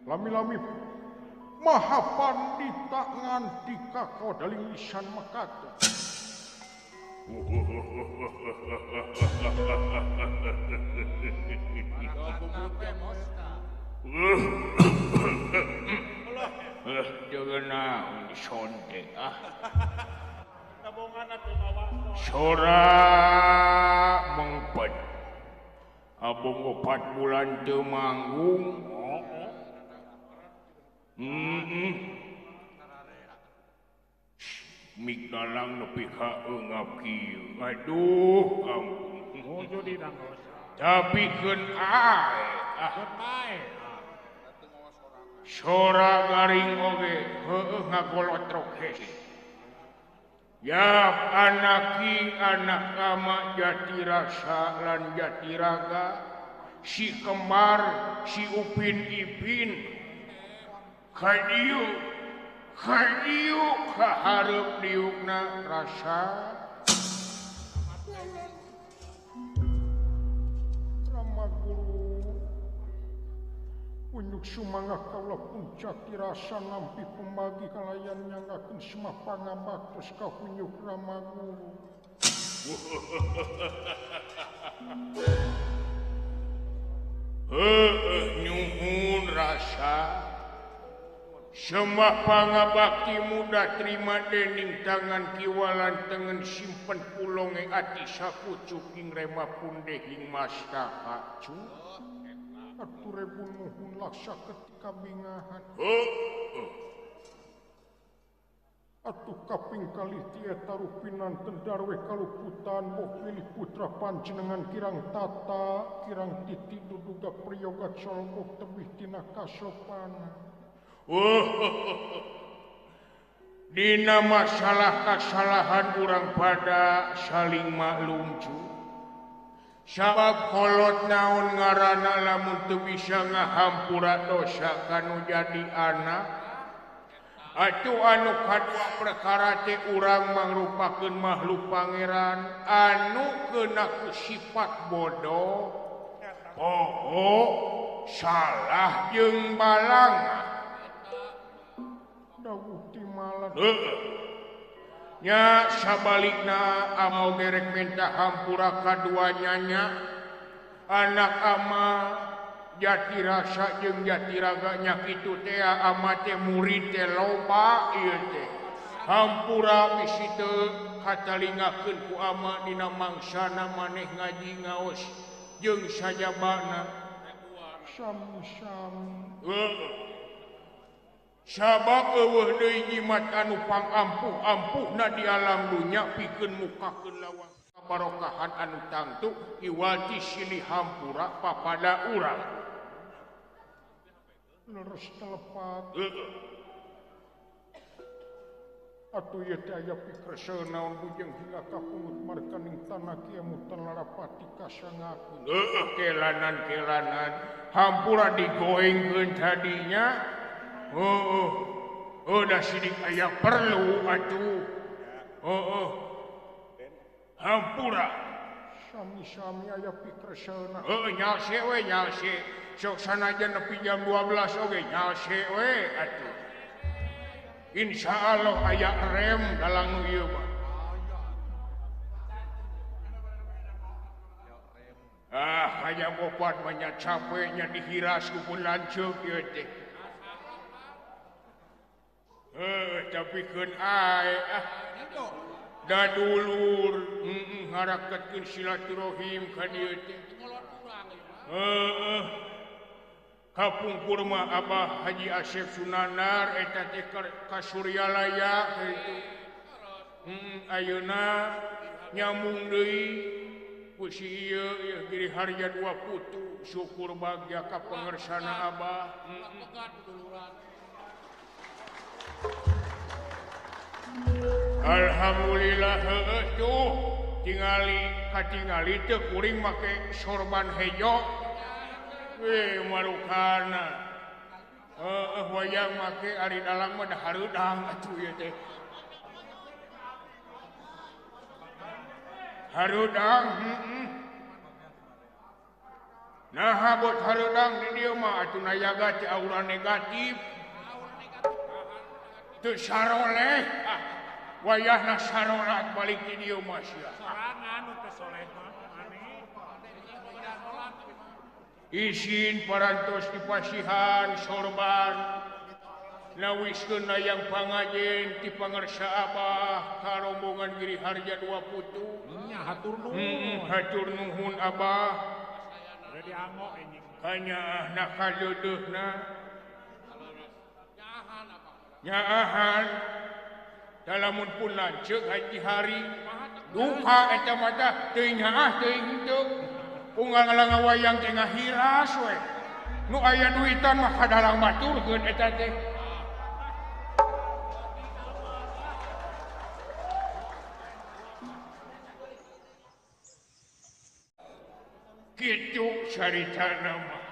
lami-lami maha pandita nganti kakau daling lisan makata. Jangan naon sonde Sora mengpet abong 4 bulan teu manggung. Mik dalang nepi ka eungap kieu. Aduh, ampun. Tapi keun ae. Sora garing oge heueuh ngagolotrok hese. Ya anaki anak ama Jatirasa lan Jatiraga, si kembar si Upin Ipin kadieu kahareup diukna rasa Unjuk sumangga kaulah pun Jatirasa nampi pembagi kalayan nyangakeun semah pangabaktos ka hunjuk Ramaguru. Nyuhun rasa semah pangabakti muda terima dening tangan kiwalan tengen simpen pulonge ati sakucuk ing rema pundehing mastaka cu. Atuh rebun nuhun laksa ketika bingahan. Atuh kaping kalih tieta rupinan tendarwe kaluputan boh pilih putra panjenengan kirang tata kirang titi duduga priyoga colgok tebih tina kasopana. Dina masalah kasalahan urang pada saling maklum cu. Sabab kolot naon ngaranna lamun teu bisa ngahampura dosa kanu jadi anak. Atuh anu kadua perkara teh urang mangrupakeun makhluk pangeran anu keuna sifat bodoh, poho, salah jeung balang. Dawuh ti malah. Nya sabalikna amau gerek minta hampura kaduanyanya anak ama Jatirasa jeung Jatiraga nya kitu teh ama teh murid teh loba ieu teh hampura bisi teu katalingakeun ku ama dina mangsana maneh ngaji ngaos jeung sajabana sami-sami. Sabab eueuh deui jimat anu pangampuh-ampuhna di alam dunya pikeun mukakeun lawang kabarokahan anu tangtu iwati silih hampura papada urang. Leres telepat. Atuh ieu teh aya pikreseuh naon bujeng hingga kapungut markaning tanah kieu mutan larapati kasangakeun. Kelanan hampura digoengkeun tadinya. Udah sidik aya perlu atuh. Hampura. Sami-sami aya pikreseuna. Nyase we nyase. Sok sanajan nepi jam 12 oge nyase we atuh. Insyaallah aya rem dalam nu ieu mah. Aya bopat banyak capeknya dihiras ku pun lanceuk ieu teh. Tapi keun ae da dulur ngaraketkeun silaturahim ka dieu teh. Kapungkur mah Abah Haji Asep Sunanar eta teh ka Suryalaya kitu. Ayeuna nyambung deui ku si ieu Giri Harja dua putu syukur bagja ka pangersana Abah. Alhamdulillah tuh katingali teu kuring make sorban hejo. Marukana. Wayang make ari dalam mah da hareudang atuh ieu teh. Hareudang, Nah bot hareudang di dieu mah atuh nayaga ti aura negatif. Teu saroleh. Wayahna sarolat balik ti dieu mah sia. Sorangan nu teu soleh mah aneh. Izin parantos dipasihan sorban. Nawiskeun yang pangajen ti pangarsa Abah ka rombongan Giri Harja 2 Putu. Nya hatur nuhun. Hatur nuhun Abah. Udah dianggo anjing. Hanya nak kadeudeuhna. Nyaahan. Dalamun pun lanceuk haji hari. Duka eta mah teuing nyaah teuing henteu. Unggal ngawayang teh ngahiras we. Nu aya duitan mah kadalang baturkeun eta teh. Kitu caritana mah.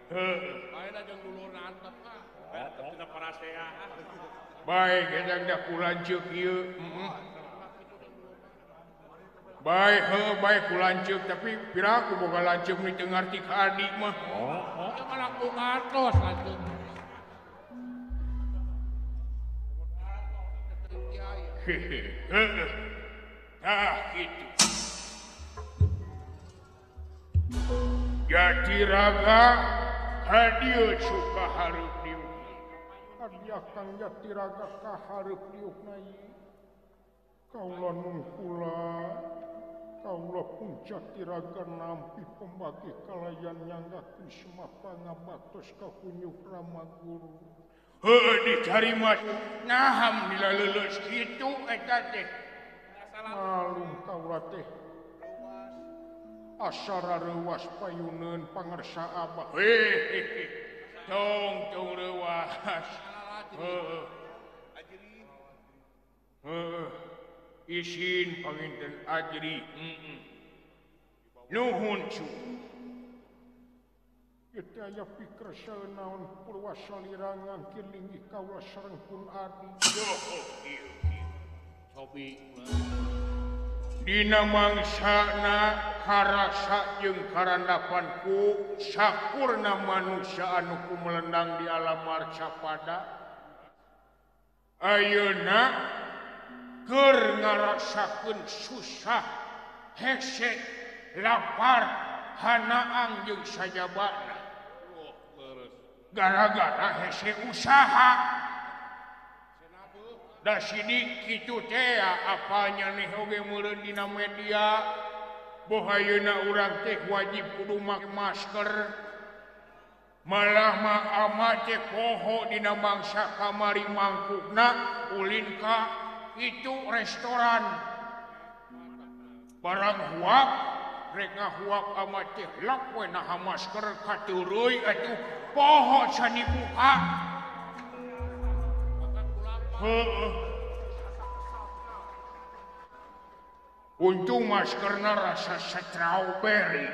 Bae jeung dulurna antep mah. Antep tina parasea. Baik, eta da kulanceuk ieu. Baik, baik kulanceuk tapi piraku boga lanceuk nu teu ngarti ka adik mah. Oh, malah ku ngatos lanceuk. Heeh. Tah kitu. Jatiraga hadieu suka hareup diuk. Adia kang Jatiraga kahareup diukna ieu. Kaula nungkula, kaula pun Jatiraga nampi pembagi kalayan nyanggakeun semapa ngabatos ka kunyuk Rama Guru. Heueuh dicarima naham dilaleuleuh kitu eta teh. Malum kaula teh. Asara reuwas payuneun pangarsa Abah. Tong reuwas. Isin panginten ajri. Nuhun cu. Ieu aya pikir saeunaon purwasalira ngangkilingi kaula sareng pun adi. Sobi. Dina mangsana karasa jeung karandapanku sakurna manusia anu kumelendang di alam marca pada ayeuna keur ngarasakeun susah hese lapar hanaang jeung sajabana gara-gara hese usaha. Da sidik kitu teh apanya nih oge meureun dina media bohayeuna urang teh wajib kudu make masker malah mah ama teh poho dina mangsa kamari mangkukna ulin ka itu restoran barang huap rek ngahuap ama teh lak we naha masker katureuy atuh poho can dibuka. Untung maskerna rasa strawberry.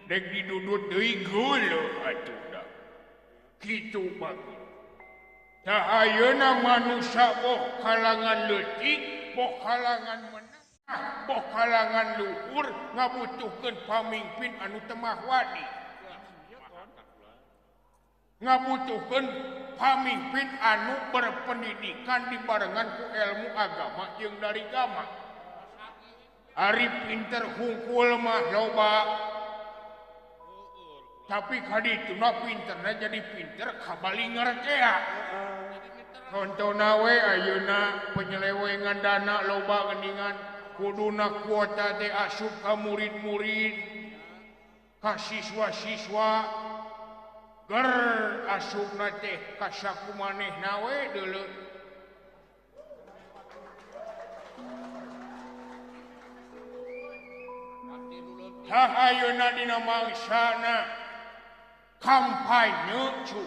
Dek didudut deui geuleuh atuh da. Kitu bagus. Tah ayeuna manusia boh kalangan leutik, boh kalangan menengah, boh kalangan luhur ngabutuhkeun pamimpin anu teu mahwadi. Ngabutuhkeun pamimpin anu berpendidikan dibarengan ku ilmu agama jeung dari agama. Ari pinter hungkul mah loba. Tapi kadituna pinterna jadi pinter kabali ngartea. Contohna we ayeuna penyelewengan dana loba geuningan kuduna kuota teh asup ka murid-murid ka siswa-siswa ger asupna teh ka sakumanehna we deuleu. Tah ayeuna dina mangsana kampanye cu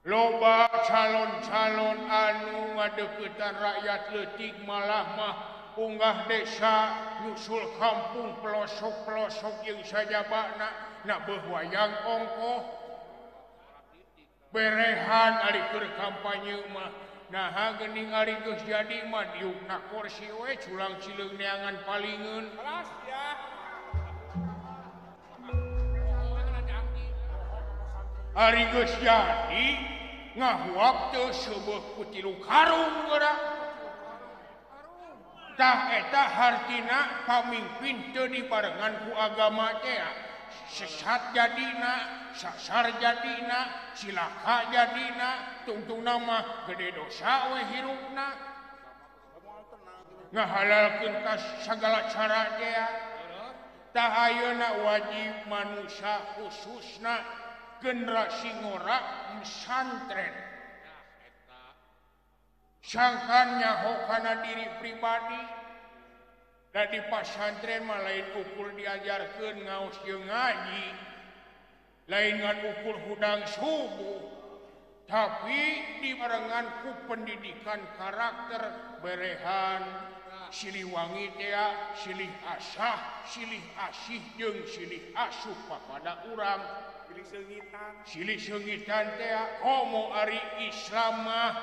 loba calon-calon anu ngadeuketan rakyat leutik malah mah unggah desa nyusul kampung pelosok-pelosok jeung sajabana na beuh wayang ongkoh berehan ari keur kampanye mah Nah gening ari geus jadi mah diukna kursi we culang cileung neangan palingeun. Kelas ya. Ari geus jadi ngahuap teu seubeuh ku 3 karung geura. Tah eta hartina pamimpin teu dibarengan ku agama teh. Sesat jadina, sasar jadina, silaka jadina, tungtungna mah gede dosa we hirupna. Ngahalalkeun ka sagala cara teh. Tah ayeuna wajib manusia khususna generasi ngora pesantren. Sangkan nyaho kana diri pribadi. Da di pesantren mah lain ukur diajarkeun ngaos jeung ngaji. Lain ngan ukur hudang subuh. Tapi dibarengan ku pendidikan karakter berehan, silih wangi teh, silih asah, silih asih jeung silih asuh papada urang. Silih seungitan teh komo ari Islam mah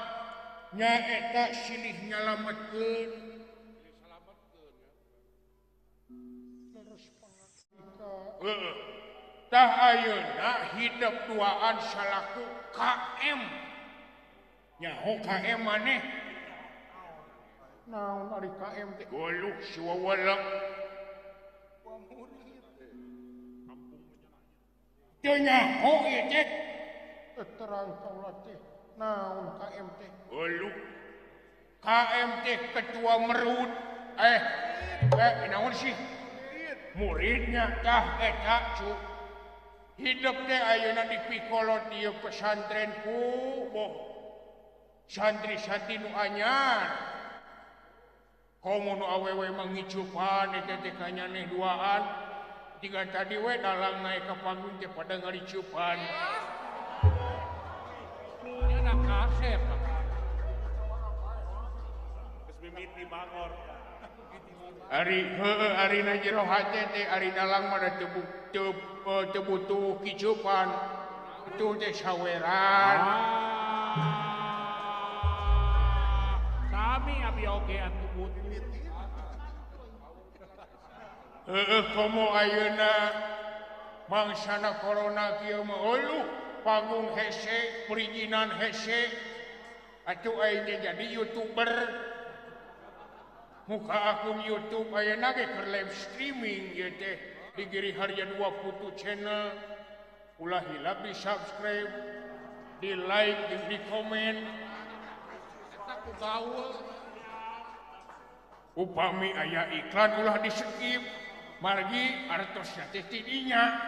nyaeta silih nyalametkeun. Tah ayeuna hidup duaan salaku KM. Nyaho KM maneh. Naon ari KM teh? Goluh si wawelek. Teu nyaho ieu teh. Terang kaulah teh. Naon KM teh? Goluh. KM teh ketua merut. Naon sih? Muridnya tah eta cu. Hidup teh ayeuna dipikolo di pesantren ku boh santri-santri nu anyar. Komo nu awewe mangicupan eta teh kanyaneh duaan. Tiga tadi we dalang naik ka panggung teh pada ngaricupan. Ini anak kaset. Geus mimiti bangor. Ari na jero hate teh ari dalang mah teu butuh kicupan. Itu teh saweran. Sami abi oge atuh butuh. Komo ayeuna mangsana corona kieu mah eueuh panggung hese, perizinan hese. Atuh aing teh jadi YouTuber. Muka akun YouTube ayeuna ge keur live streaming ieu teh di Giri Harja 20 channel. Ulah hilap di subscribe, di like, jeung di komen. Eta ku gaul. Upami aya iklan ulah di skip. Margi artosna teh ti dinya.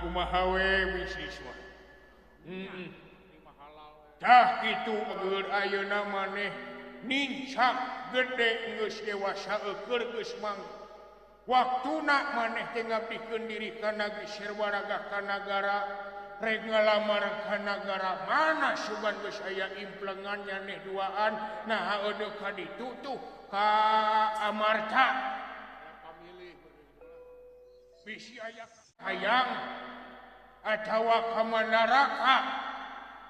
Kumaha we bisnis mah. Tah kitu keur ayeuna maneh nincak gede geus dewasa eukeur geus mang. Waktuna maneh teh ngabdikeun diri ka nagri Serwaraga ka nagara rek ngalamar ka nagara mana sugan geus aya implengan nyaneh duaan. Nah eueuh ka ditu tuh ka Amarta. Bisi aya hayang atawa ka Manaraka.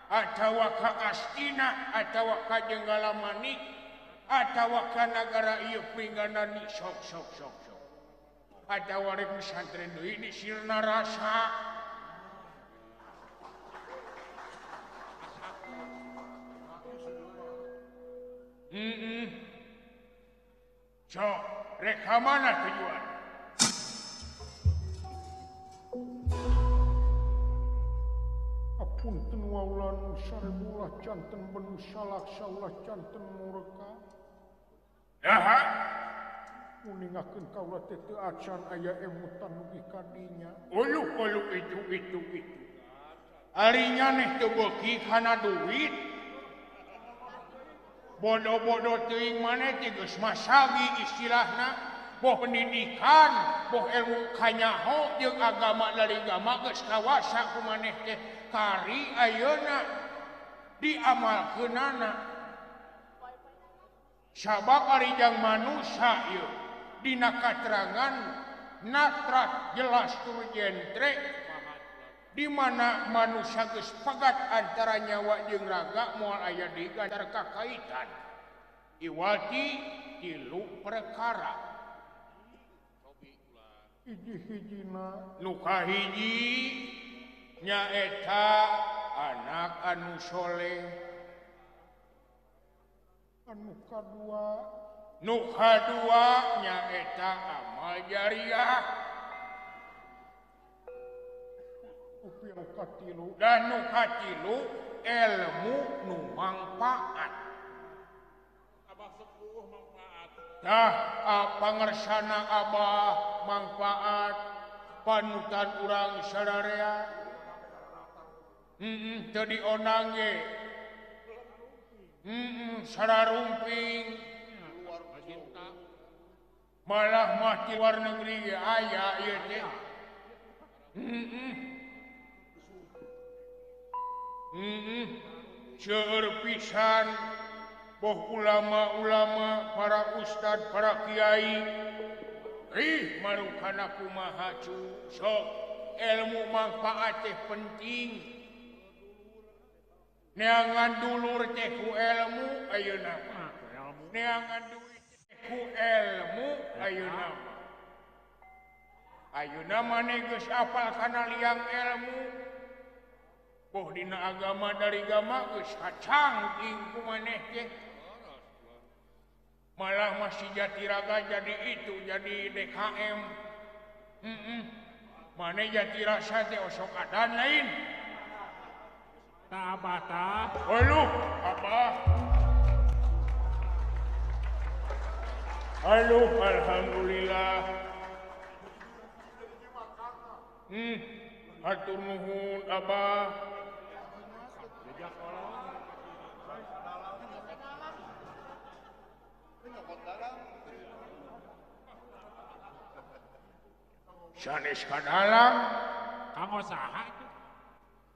Atawa ka Astina, atawa ka Jenggalamani, atawa ka nagara ieu pingganan sok. Atawa rek pesantren deui di Sirna Rasa. Sok, rek ka mana tujuan? Apunten waulan sarebulah janten benu salak saulah janten murka. Aha. Uningakeun kaula teh teu acan aya emutan nugi kadinya. Ulu itu. Ari nyaneh teu beuki kana duit. Bodoh-bodoh teuing maneh teh geus masagi istilahna. Boh pendidikan, boh ilmu kanyaho jeung agama dari agama geus kawasa ku maneh teh. Kari ayeuna diamalkeunana. Sabab ari jang manusia ieu dina katerangan natrat jelas tur jentre di mana manusia geus pagat antara nyawa jeung raga moal aya di antara kakaitan iwati tilu perkara hiji-hijina nu kahiji nyaeta anak anu soleh anu kadua nu kadua nyaeta amal jariah upi anu katilu dan nu katilu ilmu nu manfaat. Abah sepuh manfaat. Nah, pangersana Abah manfaat panutan urang sadarea. Teu dionang ge. Sararumping. Malah mah di luar negeri ge aya ieu teh. Seueur pisan boh ulama-ulama, para ustad, para kiai. Marukana kumaha cu. Sok ilmu manfaat teh penting. Neangan dulur teh ku ilmu ayeuna mah. Neangan duit teh ku ilmu ayeuna mah. Ayeuna maneh geus apal kana liang ilmu. Boh dina agama dari agama geus kacangking ku maneh teh. Malah masih Jatiraga jadi itu, jadi DKM. Maneh Jatirasa teh osok adan lain. Tak Abah tak. Halo, Abah. Halo, alhamdulillah. Hatur nuhun Abah. Sanes ka dalam Kanggo saha itu?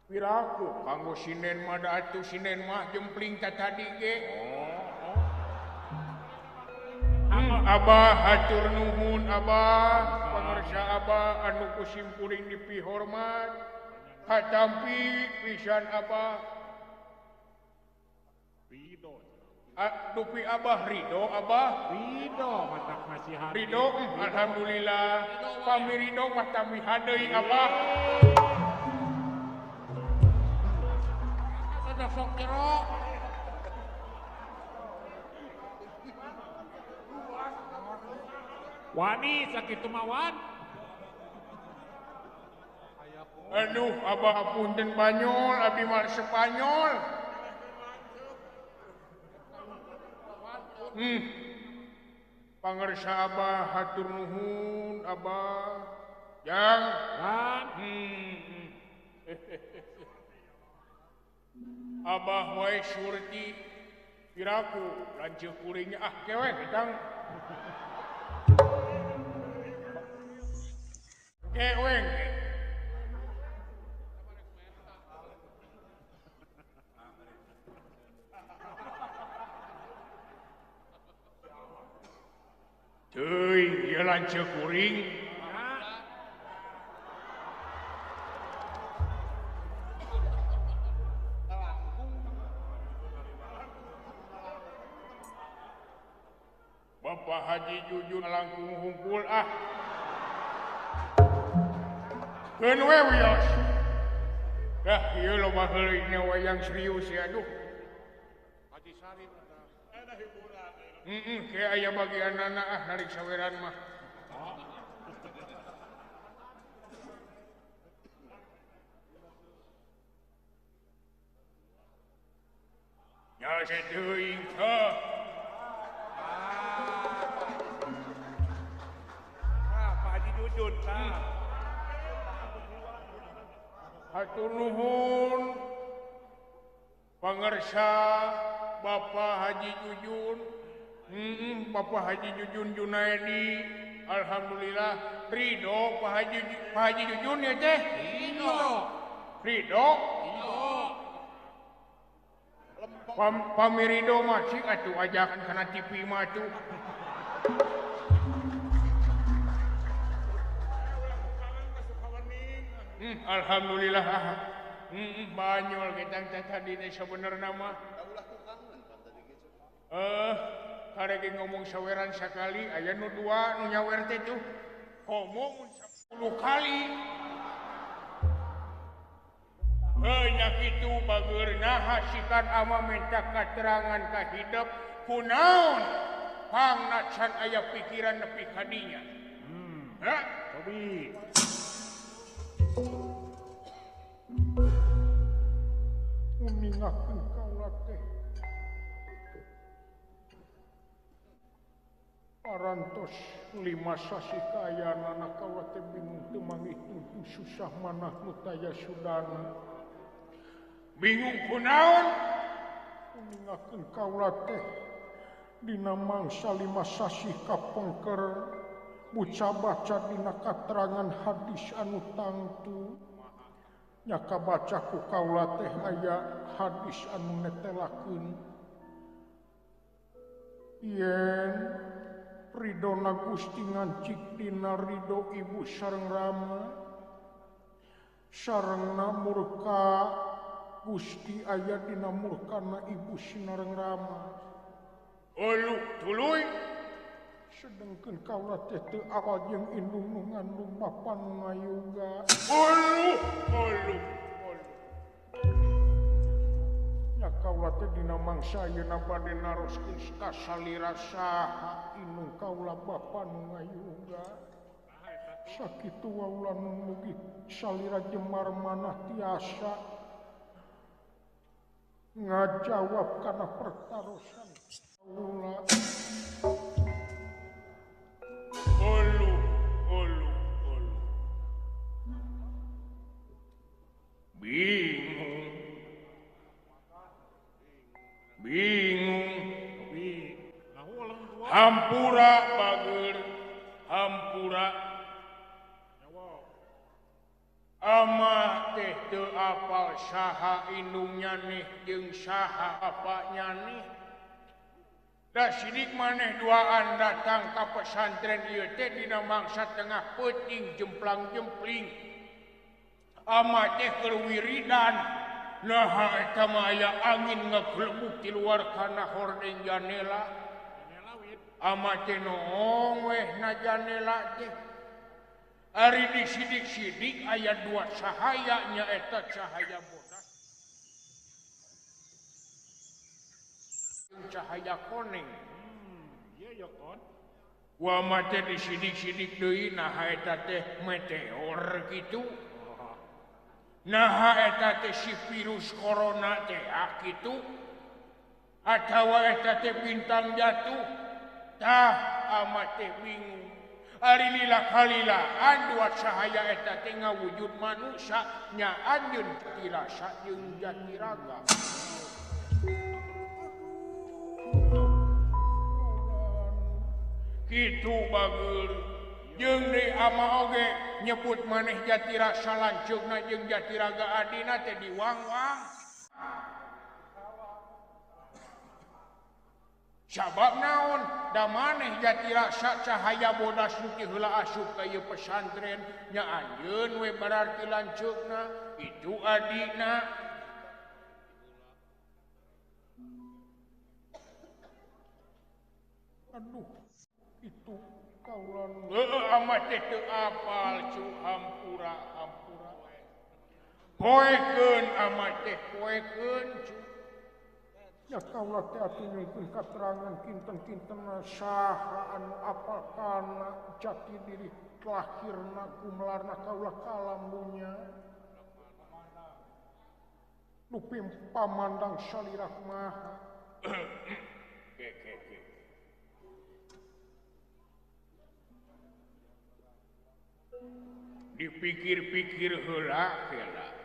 piraku kanggo sinen mah da atuh sinen mah jempling ka tadi ge. Abah hatur nuhun Abah, pangarsa Abah anu kusimpuring dipihormat. Hatampi pisan Abah. Ridho. Dupi Abah ridho Abah. Ridho matak masih hari. Ridho alhamdulillah. Pami ridho mah tami hadeui Abah. Sadok sok jero. Wani sakitu mawan. Aduh, Abah apunten Banyol, abdi mah Spanyol. Pangarsa Abah hatur nuhun Abah. Jang. Kan? Abah wae surti piraku lanceuk kuringnya kewek tang. Keweng. Teuing ieu lanceuk kuring. Bapak Haji Jujun langkung hungkul Keun we wios. Dah ieu loba heuleuy wayang serius ya aduh. Haji Sarip eta. Ada hiburan. Kayak aya bagianana narik saweran mah. Ya seteuing teh. Pak Haji Jujun tah. Hatur nuhun pangarsa Bapak Haji Jujun. Bapak Haji Jujun Junaidi, alhamdulillah ridho Pak Haji Jujun ya teh. Ridho. Pamirido mah cik atuh ajakan kana TV mah tuh. Alhamdulillah. Banyol kita tadi sebenarnya mah. Karek ngomong saweran sekali, aya nu dua nu nyawer teh tuh. Ngomong 10 kali. Nya kitu bageurna hasikan ama minta katerangan ka hidup kunaon pangna can aya pikiran nepi ka dinya. Tobi. Uningakeun kaula teh parantos 5 sasi kaayana kaula teh bingung teu manghitung susah manah nu taya sudana. Bingung kunaon? Uningakeun kaula teh dina mangsa 5 sasi kapengker buca-baca dina katerangan hadis anu tangtu. Nya kabaca ku kaula teh aya hadis anu netelakeun yen ridona Gusti ngancik dina ridho ibu sareng rama sarengna murka Gusti aya dina murkana ibu sinareng rama. Tuluy Sedengkeun kaula teh teu awal jeung indung nu ngandung bapa nu ngayoga. Nya kaula teh dina mangsa ayeuna bade naroskeun ka salira saha indung kaula bapa nu ngayoga. Sakitu waula nu mugi salira jemar manah tiasa ngajawab kana pertarosan kaula. Tobi. Hampura bageur, hampura. Ama teh teu apal saha indungnya nih jeung saha apanya nih. Da sidik maneh duaan datang ka pesantren ieu teh dina mangsa tengah peuting jemplang-jempling. Ama teh keur wiridan. Naha eta mah aya angin ngagelebuk di luar kana hordeng janela. Ama teh noong weh na janela teh. Ari di sidik-sidik aya 2 cahaya nya eta cahaya bodas. Cahaya koneng. Iya ya kon. Wa mah teh di sidik-sidik deui naha eta teh meteor kitu. Naha eta teh si virus corona teh kitu. Atawa eta teh bintang jatuh. Tah ama teh bingung. Ari lila-kalilaan 2 cahaya eta teh ngawujud manusia nya anjeun tirasa jeung Jatiraga. Kitu bageur jeung deui ama oge nyebut maneh Jatirasa lanceukna jeung Jatiraga adina teh diwang-wang. Sabab naon? Da maneh Jatirasa cahaya bodas nu ti heula asup ka ieu pesantren nya anjeun we berarti lanceukna itu adina. Aduh, itu kaulan. Amat teh teu apal cu hampura. Poekeun amat teh poekeun cu. Ya kaula teh atuh nyungkeun katerangan kinten-kintenna saha anu apal kana jati diri lahirna kumelarna kaula kalambunya. Nu pamandang salira kumaha. Dipikir-pikir heula kela.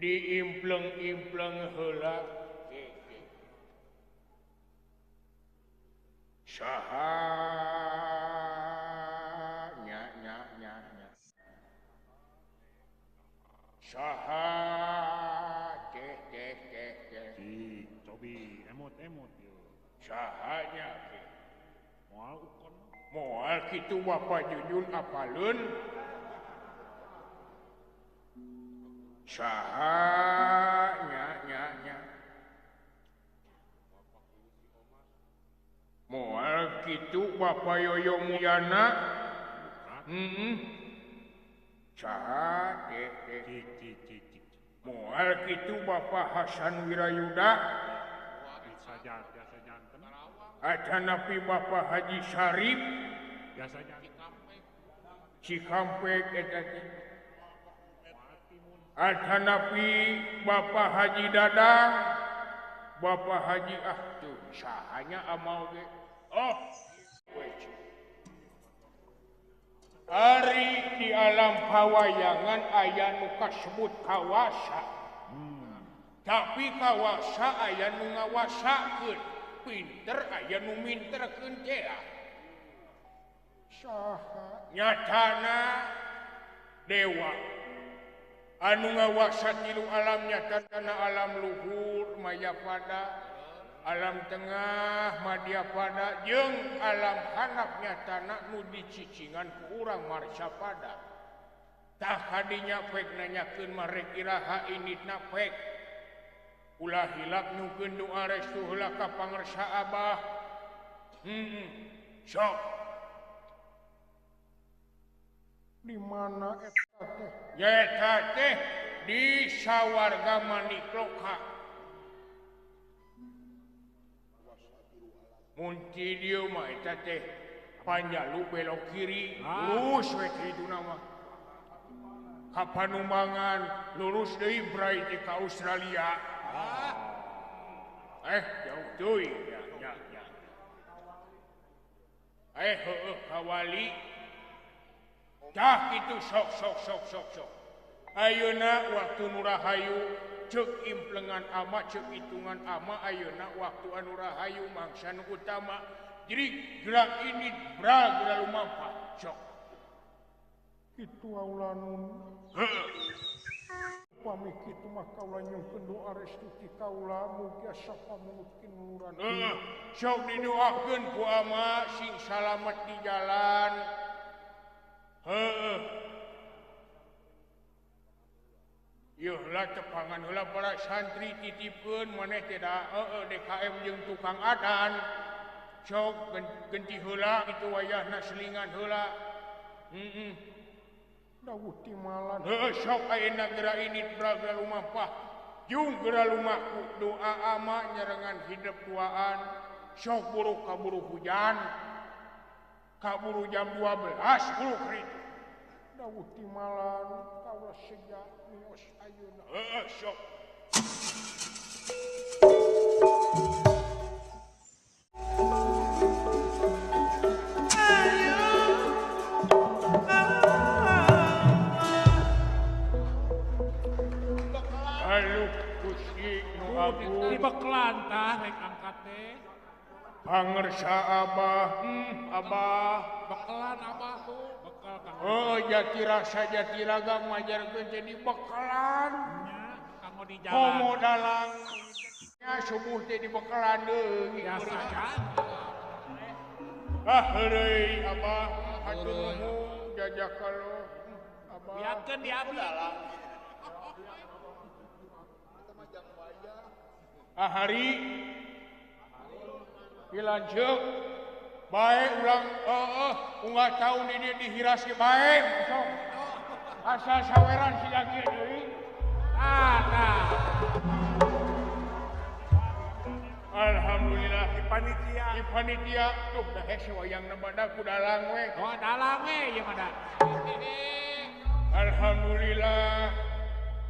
Diimpleng-impleng heula. Saha nya. Saha teh. Tobi emot yo. Sahanya teh. Moal ukon. Moal kitu Bapak Jujun apaleun. Sahanya moal kitu Bapak Yoyo Mulyana saha moal kitu Bapak Hasan Wirayuda Biasa janten. acanapi Bapak Haji Syarif Biasa janten. Cikampek eta acanapi Bapak Haji Dadang Bapak Haji tuh sahanya amal ge Ari di alam pawayangan aya nu kasebut kawasa. Tapi kawasa aya nu ngawasakeun, pinter aya nu minterkeun teh. Saha Nyatana dewa anu ngawasa tilu alam nyatana alam luhur Mayapada, alam tengah Madyapada jeung alam handap nyatana nu dicicingan ku urang Marsyapada. Tah kadinya pek nanyakeun marek iraha initna pek. Ulah hilap nyukeun doa restu heula ka pangarsa Abah. Sok. di mana eta teh? Eta teh di sawarga Manikloka. Munci dieu mah eta teh panjalu belok kiri, lurus we hiduna mah. Ka Panumbangan, lurus deui brai teh ka Australia. Jauh teuing nya. Heueuh ka Wali. Tah kitu sok. Ayeuna waktu nu rahayu ceuk implengan ama ceuk hitungan ama ayeuna waktu anu rahayu mangsa nu utama jadi gerak ini gerak lumampah sok Itu aulanun pamih kitu mah kaula nyungkeun doa restu ti kaula mugi asa pamunutkeun luluran. sok didoakeun ku ama sing salamet di jalan. Yuhlah tepangan heula para santri titipkeun maneh teh da DKM jeung tukang adan. Sok genti heula kitu wayahna selingan heula. Dawuh timalan. Sok ayeuna geura ini braga lumampah. Jung geura lumaku doa ama nyerengan hidup duaan. Sok kaburu hujan. Kaburu jam 12 buru kritik. Dawuh timalan kaula sejak mios ayeuna. Sok. Halo Gusti nu agung. Di bekelan tah rek angkat teh. Pangersa Abah, Abah. Bekelan Abah tuh. Bekal kang. Jati rasa jati raga majarkeun jadi bekalan. Kanggo di jalan. Homo dalang. Ya subuh teh di bekalan deui. Biasa janten. Heureuy Abah, hatur nuhun jazakallah. Abah. Lihatkeun di abdi. Hari dilanjut baik ulang unggal tahun ini dihiras ke baik asal saweran si lagi deui alhamdulillah di panitia tuh dah hese wayangna badak ku dalang we Dalang ieu mah da. alhamdulillah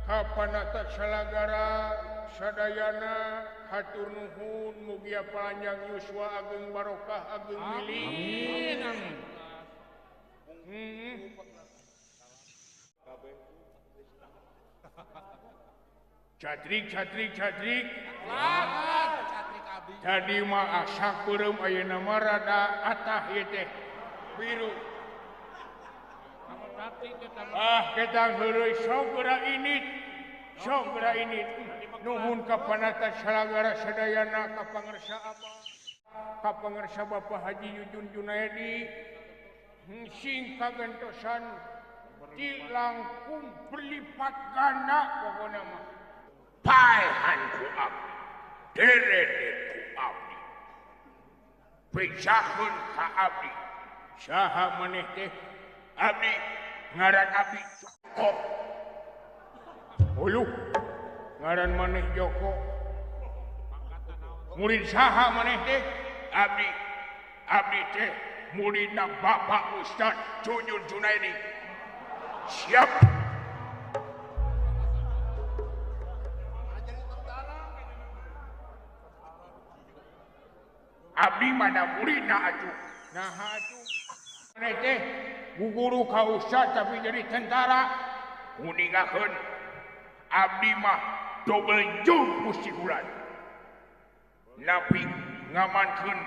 kapanata salagara sadayana hatur nuhun mugi panjang yuswa ageng barokah ageng milih. Amin. Cadrik. Jadi mah asa kurem ayeuna mah rada atah ieu teh. Biru. Ketang heureuy sok geura ini. Nuhun ka panata salagara sadayana ka pangarsa Abah ka pangarsa Bapak Haji Yujun Junaedi sing kagentosan Ti langkung berlipat ganda pokoknya mah. Paehan ku abdi, deredet ku abdi. Pejakeun ka abdi. Saha maneh teh? Abdi ngaran abdi Joko. Uluh ngaran maneh Joko. Murid saha maneh teh? Abdi teh muridna Bapak Ustaz Jujun Junaidi. Siap. Abdi mana muridna atuh. Nah atuh. Maneh teh guguru ka Ustaz tapi jadi tentara. Kuningakeun abdi mah double jump Gusti Hulan. Napi ngamankeun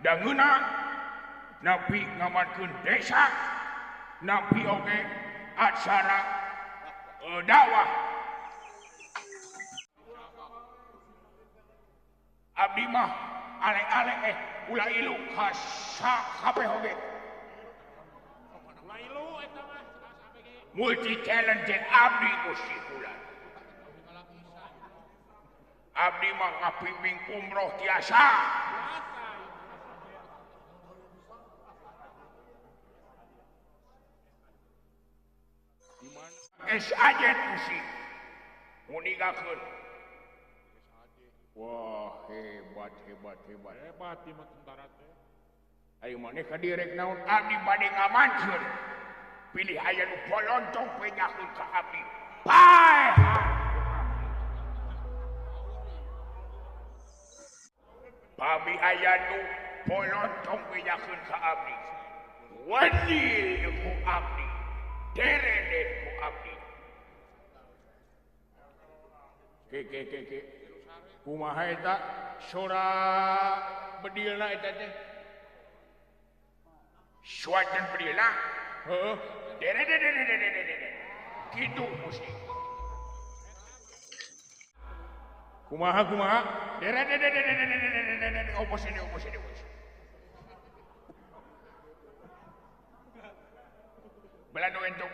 dangeuna, napi ngamankeun desa, napi oge acara dakwah. Abdi mah ale-ale ulah ilu ka kabeh oge. Multi talented abdi Gusti Hulan. Abdi mah ngabimbing umroh tiasa. Es aja Gusti. Muningakeun. Wah, hebat. Hebat di tentara teh. Ayo maneh ka direk naon abdi bade ngamankeun. Pilih aya nu polontong penyakeun ka abdi. Paehan. Babi aya nu polontong penyakeun ka abdi. Wadil ku abdi. Deredet ku abdi. Ke. Kumaha eta sora bedilna eta teh? Suajan bedilna? Heeh. Deredet. Kitu Gusti. Kumaha? Deredet. Opos ini. Belado ento.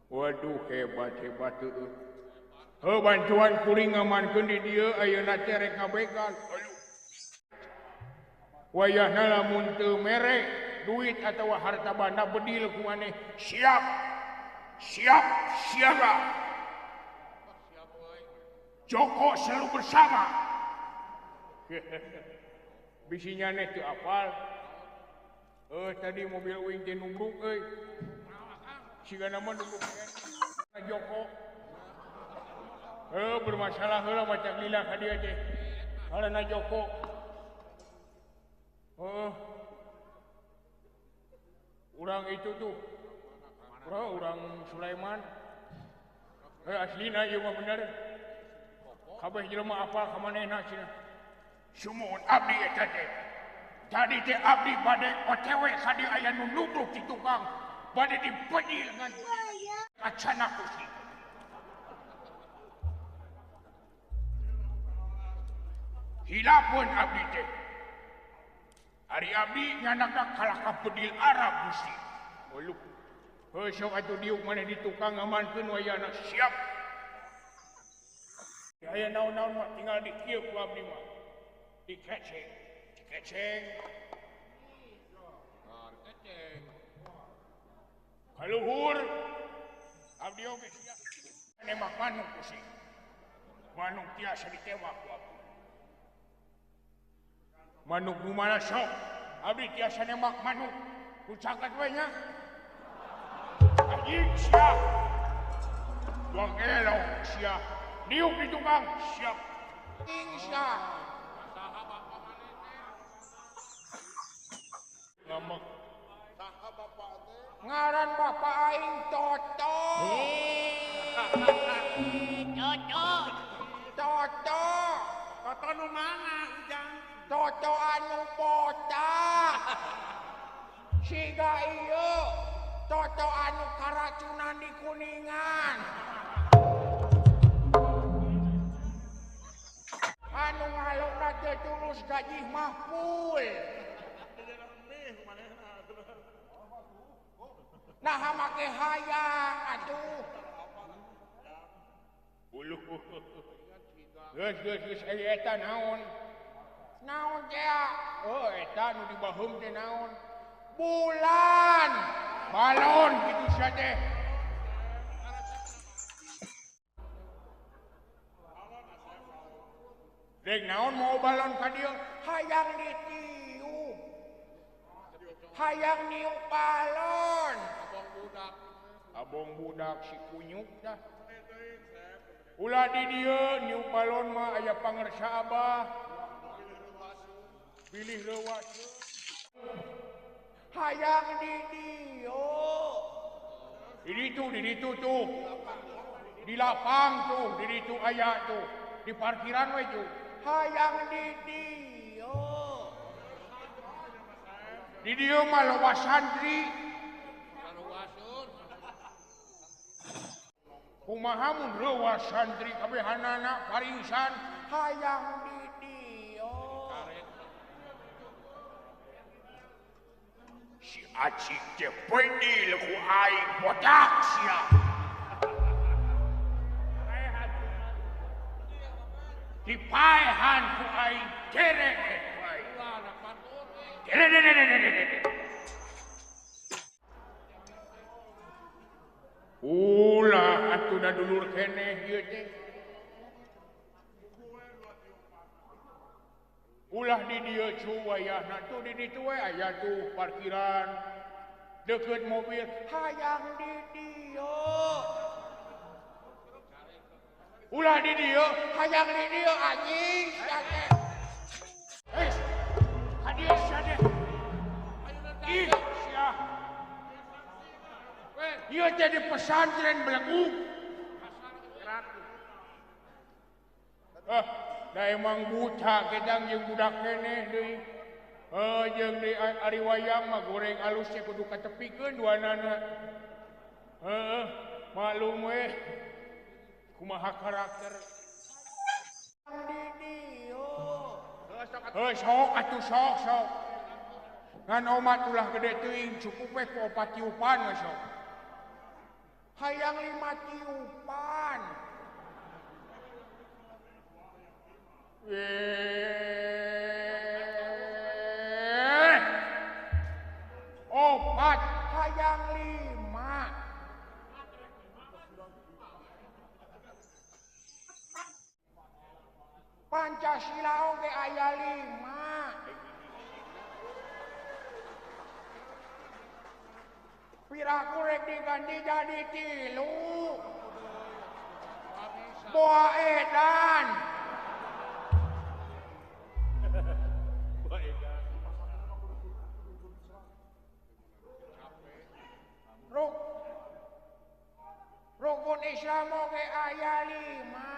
Waduh, hebat tuh. Bantuan kuring ngamankeun di dieu ayeuna teh rek ngabegal. Wayahna lamun teu mere duit atawa harta banda bedil ku maneh. Siap. Siaga. Joko selalu bersama. Bisinya teh teu apal. Tadi mobil uing teh nubruk euy. Siga nama nubruk teh. Joko. Bermasalah heula macam lila ka dieu teh. Halana Joko. Urang itu tuh. Urang Sulaiman. Aslina ieu mah bener. Kabeh jelema apal ka manehna cenah. Sumuhun abdi eta teh. Tadi teh abdi bade OTW ka dieu aya nu nubruk di tukang. Bade dipedil ngan kacana Gusti. Hilapeun abdi teh. Ari abdi nyanakna kalah ka pedil Arab Gusti. Uluh. Sok atuh diuk maneh di tukang ngamankeun wayahna siap. Aya naon-naon mah tinggal dikieu ku abdi mah. Dikeceng. Kaluhur. Abdi oge siap. Nembak manuk Gusti. Manuk tiasa ditembak ku abdi. Manuk nu mana sok? Abdi tiasa nembak manuk. Kucaket we nya. Anjing siap. Tuang elok siap. Niuk di tukang siap. Siap. Ngambek. Saha bapak teh? Ngaran bapak aing Toto. Toto. Toto nu mana ujang? Toto anu botak. Siga ieu. Toto anu karacunan di Kuningan. Anu ngalukna teh tulus gajih mahful. saha make hayang atuh. Uluh. Geus eta naon? Naon teh? Oh, eta nu dibaheum teh naon? Bulan. Balon kitu sia teh. Dek naon mau balon ka dieu? Hayang ditiup. Hayang niup balon. Abong budak si kunyuk dah. Ulah di dieu niup balon mah aya pangersa Abah. Pilih leuwas. Hayang di dieu. Di ditu tuh. Di lapang tuh, di ditu aya tuh. Di parkiran we tuh. Hayang di dieu. Di dieu mah loba santri. Kumaha mun leuwas santri kabehanana paringsan hayang di dieu. Si acik teh peundil ku aing botak sia. Dipaehan ku aing derek bae. Ulah atuh da dulur keneh ieu teh. Ulah di dieu cu wayahna tuh di ditu we aya tuh parkiran deukeut mobil hayang di dieu. Ulah di dieu hayang di dieu anjing sia teh. Hadiah sia teh. Ih sia. Ieu teh di pesantren belegug. Da emang buta kedang jeung budak keneh deui. Jeung di ari wayang mah goreng alus teh kudu katepikeun duanana. Maklum we. Kumaha karakter. Sok atuh sok. Ngan omat ulah gede teuing cukup we ku 4 tiupan we sok. Hayang 5 tiupan. Opat hayang 5. Pancasila oge aya 5. Piraku rek diganti jadi 3. Boa edan. Rukun Islam oge aya 5.